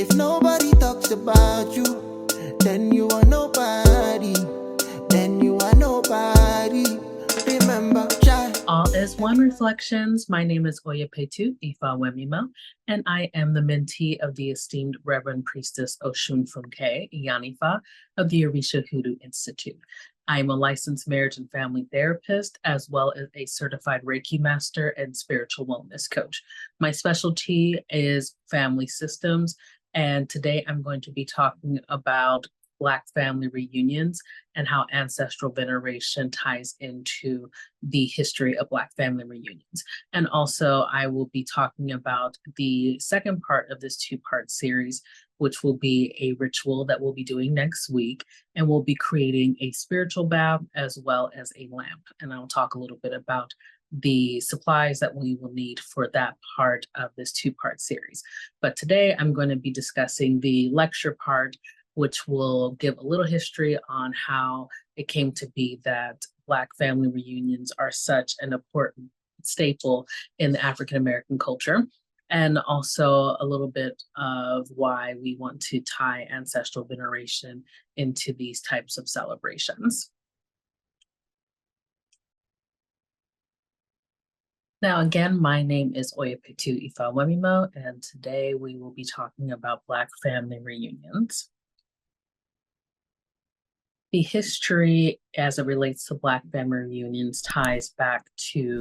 If nobody talks about you, then you are nobody. Then you are nobody. Remember, child. All is One Reflections. My name is Oyapetu Ifa Wemimo, and I am the mentee of the esteemed Reverend Priestess Oshun Funke Iyanifa of the Orisa Hoodoo Institute. I am a licensed marriage and family therapist, as well as a certified Reiki master and spiritual wellness coach. My specialty is family systems, and today I'm going to be talking about Black family reunions and how ancestral veneration ties into the history of Black family reunions. And also, I will be talking about the second part of this two-part series, which will be a ritual that we'll be doing next week. And we'll be creating a spiritual bath as well as a lamp. And I'll talk a little bit about the supplies that we will need for that part of this two-part series. But today I'm going to be discussing the lecture part, which will give a little history on how it came to be that Black family reunions are such an important staple in the African American culture, and also a little bit of why we want to tie ancestral veneration into these types of celebrations. Now, again, my name is Oyapetu Ifa Wemimo, and today we will be talking about Black family reunions. The history as it relates to Black family reunions ties back to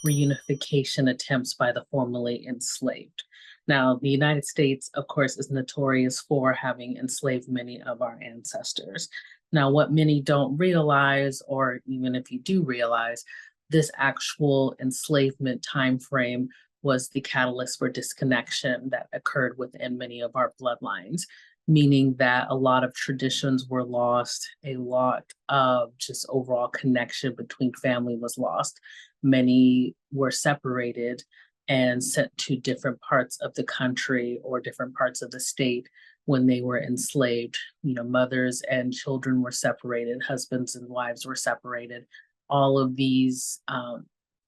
reunification attempts by the formerly enslaved. Now, the United States, of course, is notorious for having enslaved many of our ancestors. Now, what many don't realize, or even if you do realize, this actual enslavement timeframe was the catalyst for disconnection that occurred within many of our bloodlines, meaning that a lot of traditions were lost, a lot of just overall connection between family was lost. Many were separated and sent to different parts of the country or different parts of the state when they were enslaved. You know, mothers and children were separated, husbands and wives were separated. All of these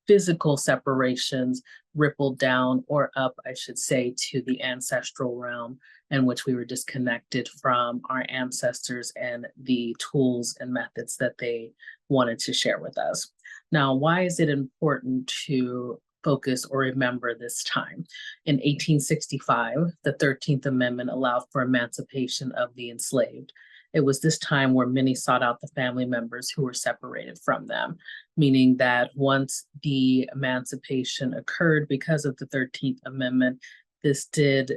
physical separations rippled down or up, I should say, to the ancestral realm, in which we were disconnected from our ancestors and the tools and methods that they wanted to share with us. Now, why is it important to focus or remember this time? In 1865, the 13th Amendment allowed for emancipation of the enslaved. It was this time where many sought out the family members who were separated from them, meaning that once the emancipation occurred because of the 13th Amendment, this did,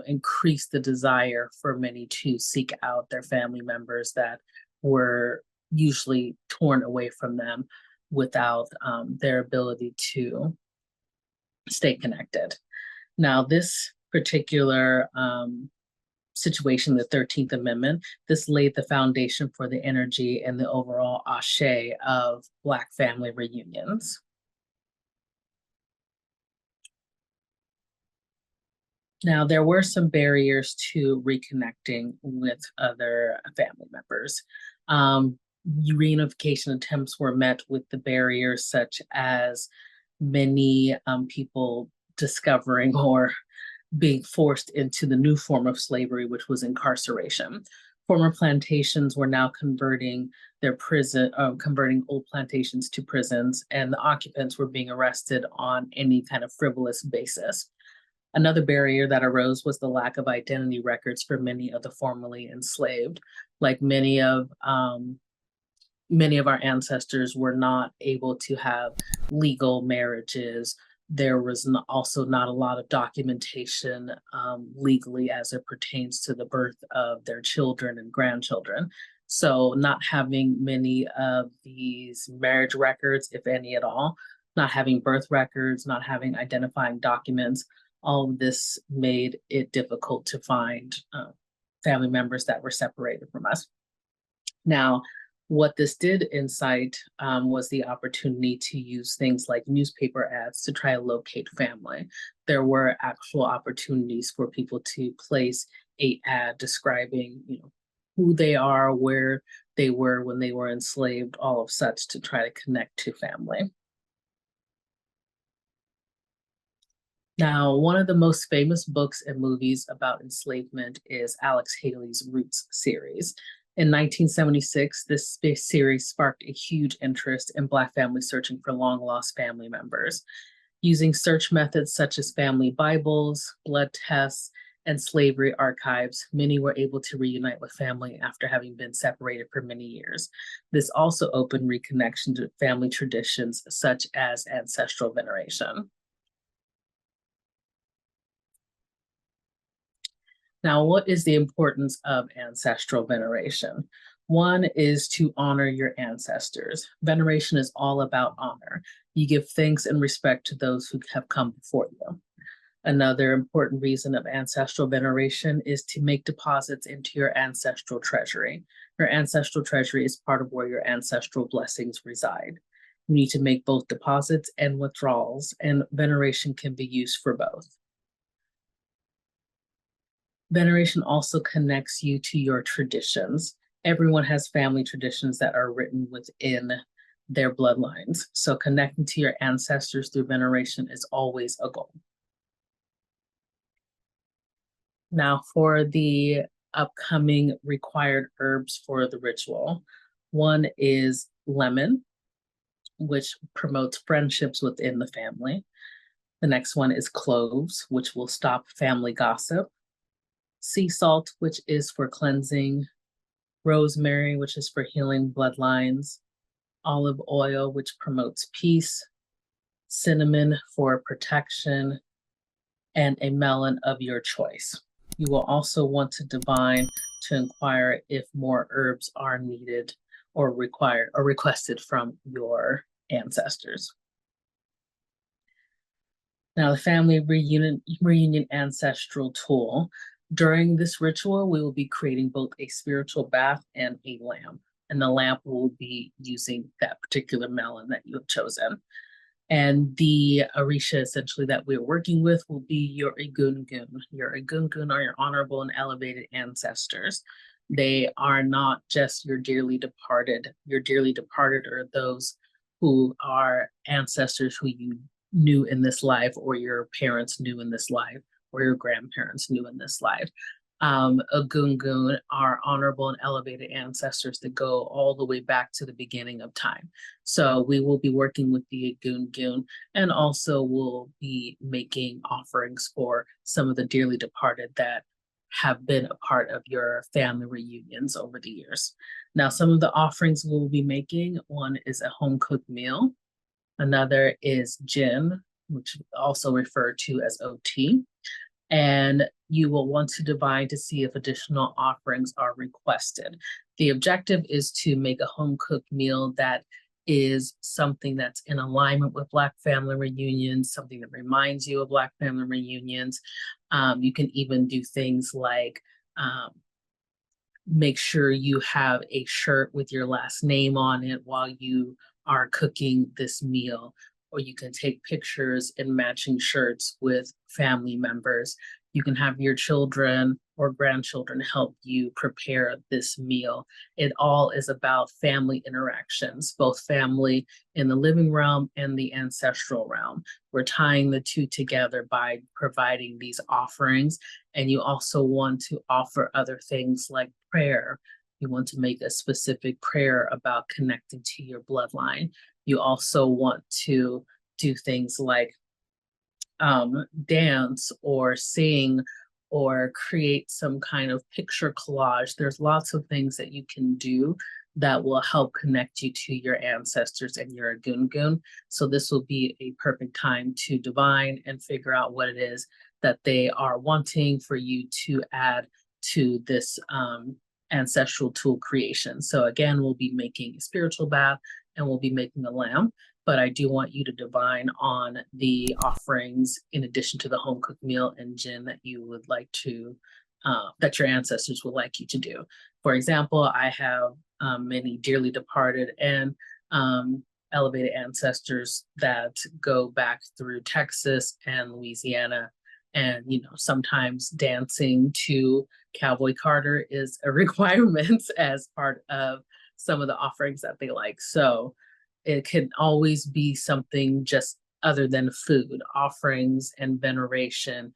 increase the desire for many to seek out their family members that were usually torn away from them without their ability to stay connected. Now, this particular situation, the 13th Amendment, this laid the foundation for the energy and the overall ashe of Black family reunions. Now, there were some barriers to reconnecting with other family members. Reunification attempts were met with the barriers such as many people discovering or being forced into the new form of slavery, which was incarceration. Former plantations were now converting converting old plantations to prisons, and the occupants were being arrested on any kind of frivolous basis. Another barrier that arose was the lack of identity records for many of the formerly enslaved. Like many of our ancestors were not able to have legal marriages. There was also not a lot of documentation legally as it pertains to the birth of their children and grandchildren. So not having many of these marriage records, if any at all, not having birth records, not having identifying documents, all of this made it difficult to find family members that were separated from us. Now, what this did incite was the opportunity to use things like newspaper ads to try to locate family. There were actual opportunities for people to place an ad describing, who they are, where they were when they were enslaved, all of such to try to connect to family. Now, one of the most famous books and movies about enslavement is Alex Haley's Roots series. In 1976, this series sparked a huge interest in Black families searching for long lost family members. Using search methods such as family Bibles, blood tests, and slavery archives, many were able to reunite with family after having been separated for many years. This also opened reconnection to family traditions such as ancestral veneration. Now, what is the importance of ancestral veneration? One is to honor your ancestors. Veneration is all about honor. You give thanks and respect to those who have come before you. Another important reason of ancestral veneration is to make deposits into your ancestral treasury. Your ancestral treasury is part of where your ancestral blessings reside. You need to make both deposits and withdrawals, and veneration can be used for both. Veneration also connects you to your traditions. Everyone has family traditions that are written within their bloodlines. So connecting to your ancestors through veneration is always a goal. Now for the upcoming required herbs for the ritual. One is lemon, which promotes friendships within the family. The next one is cloves, which will stop family gossip. Sea salt, which is for cleansing. Rosemary, which is for healing bloodlines. Olive oil, which promotes peace. Cinnamon for protection. And a melon of your choice. You will also want to divine to inquire if more herbs are needed or required or requested from your ancestors. Now, the family reunion ancestral tool. During this ritual, we will be creating both a spiritual bath and a lamp. And the lamp will be using that particular melon that you have chosen. And the Orisa essentially that we're working with will be your Egungun. Your Egungun are your honorable and elevated ancestors. They are not just your dearly departed. Your dearly departed are those who are ancestors who you knew in this life, or your parents knew in this life, or your grandparents knew in this life. Egungun are honorable and elevated ancestors that go all the way back to the beginning of time. So we will be working with the Egungun, and also we'll be making offerings for some of the dearly departed that have been a part of your family reunions over the years. Now, some of the offerings we'll be making, one is a home cooked meal. Another is gin, which also referred to as OT. And you will want to divine to see if additional offerings are requested. The objective is to make a home cooked meal that is something that's in alignment with Black family reunions, something that reminds you of Black family reunions. You can even do things like make sure you have a shirt with your last name on it while you are cooking this meal, or you can take pictures in matching shirts with family members. You can have your children or grandchildren help you prepare this meal. It all is about family interactions, both family in the living realm and the ancestral realm. We're tying the two together by providing these offerings. And you also want to offer other things like prayer. You want to make a specific prayer about connecting to your bloodline. You also want to do things like dance or sing or create some kind of picture collage. There's lots of things that you can do that will help connect you to your ancestors and your Egungun. So this will be a perfect time to divine and figure out what it is that they are wanting for you to add to this ancestral tool creation. So again, we'll be making a spiritual bath and we'll be making a lamp, but I do want you to divine on the offerings in addition to the home cooked meal and gin that you would like to, that your ancestors would like you to do. For example, I have many dearly departed and elevated ancestors that go back through Texas and Louisiana. And, you know, sometimes dancing to Cowboy Carter is a requirement as part of some of the offerings that they like. So it can always be something just other than food. Offerings and veneration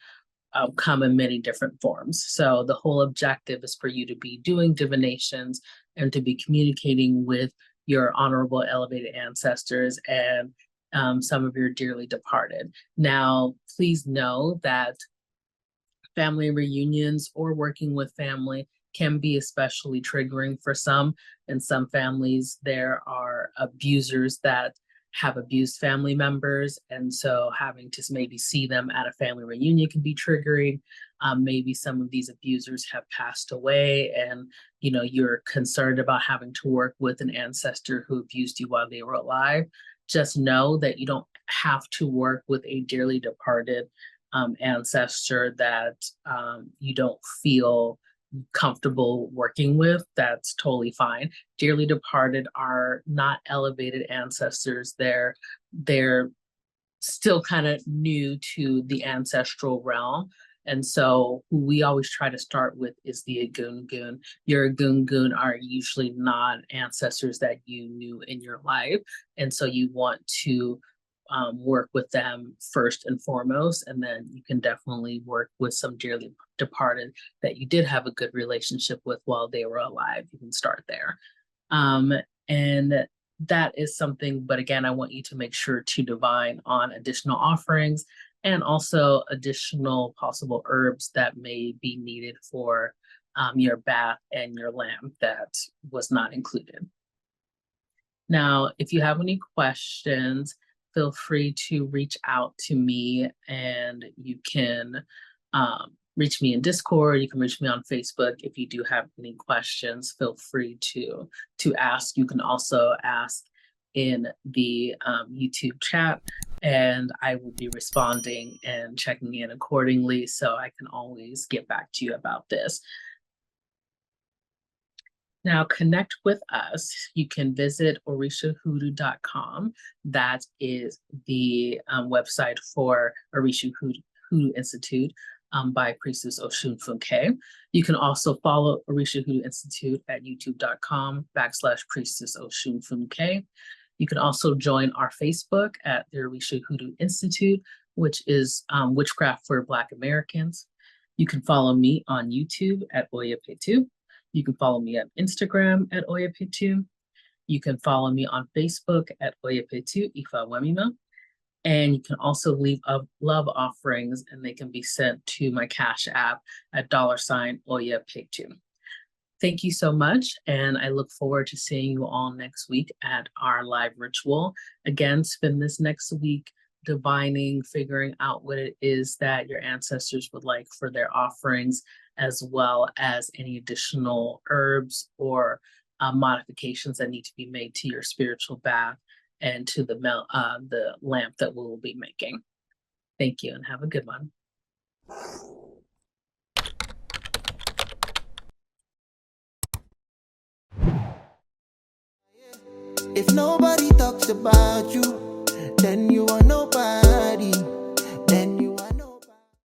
come in many different forms. So the whole objective is for you to be doing divinations and to be communicating with your honorable elevated ancestors and some of your dearly departed. Now, please know that family reunions or working with family can be especially triggering for some. In some families, there are abusers that have abused family members. And so having to maybe see them at a family reunion can be triggering. Maybe some of these abusers have passed away and you're concerned about having to work with an ancestor who abused you while they were alive. Just know that you don't have to work with a dearly departed ancestor that you don't feel comfortable working with. That's totally fine. Dearly departed are not elevated ancestors. They're still kind of new to the ancestral realm. And so who we always try to start with is the Agungun. Your Agungun are usually not ancestors that you knew in your life. And so you want to work with them first and foremost, and then you can definitely work with some dearly departed that you did have a good relationship with while they were alive. You can start there. And that is something, but again, I want you to make sure to divine on additional offerings and also additional possible herbs that may be needed for your bath and your lamp that was not included. Now, if you have any questions, feel free to reach out to me, and you can reach me in Discord. You can reach me on Facebook. If you do have any questions, feel free to ask. You can also ask in the YouTube chat, and I will be responding and checking in accordingly, so I can always get back to you about this. Now, connect with us. You can visit orishahoodoo.com. That is the website for Orisha Hoodoo Institute by Priestess Oshun Funke. You can also follow Orisha Hoodoo Institute at youtube.com/Priestess Oshun Funke. You can also join our Facebook at the Orisha Hoodoo Institute, which is Witchcraft for Black Americans. You can follow me on YouTube at Oya Petu. You can follow me on Instagram at Oya Petu. You can follow me on Facebook at Oya Petu Ifa Wemima. And you can also leave love offerings, and they can be sent to my Cash App at $Oya Petu. Thank you so much, and I look forward to seeing you all next week at our live ritual. Again, spend this next week divining, figuring out what it is that your ancestors would like for their offerings, as well as any additional herbs or modifications that need to be made to your spiritual bath and to the lamp that we will be making. Thank you, and have a good one. If nobody talks about you, then you are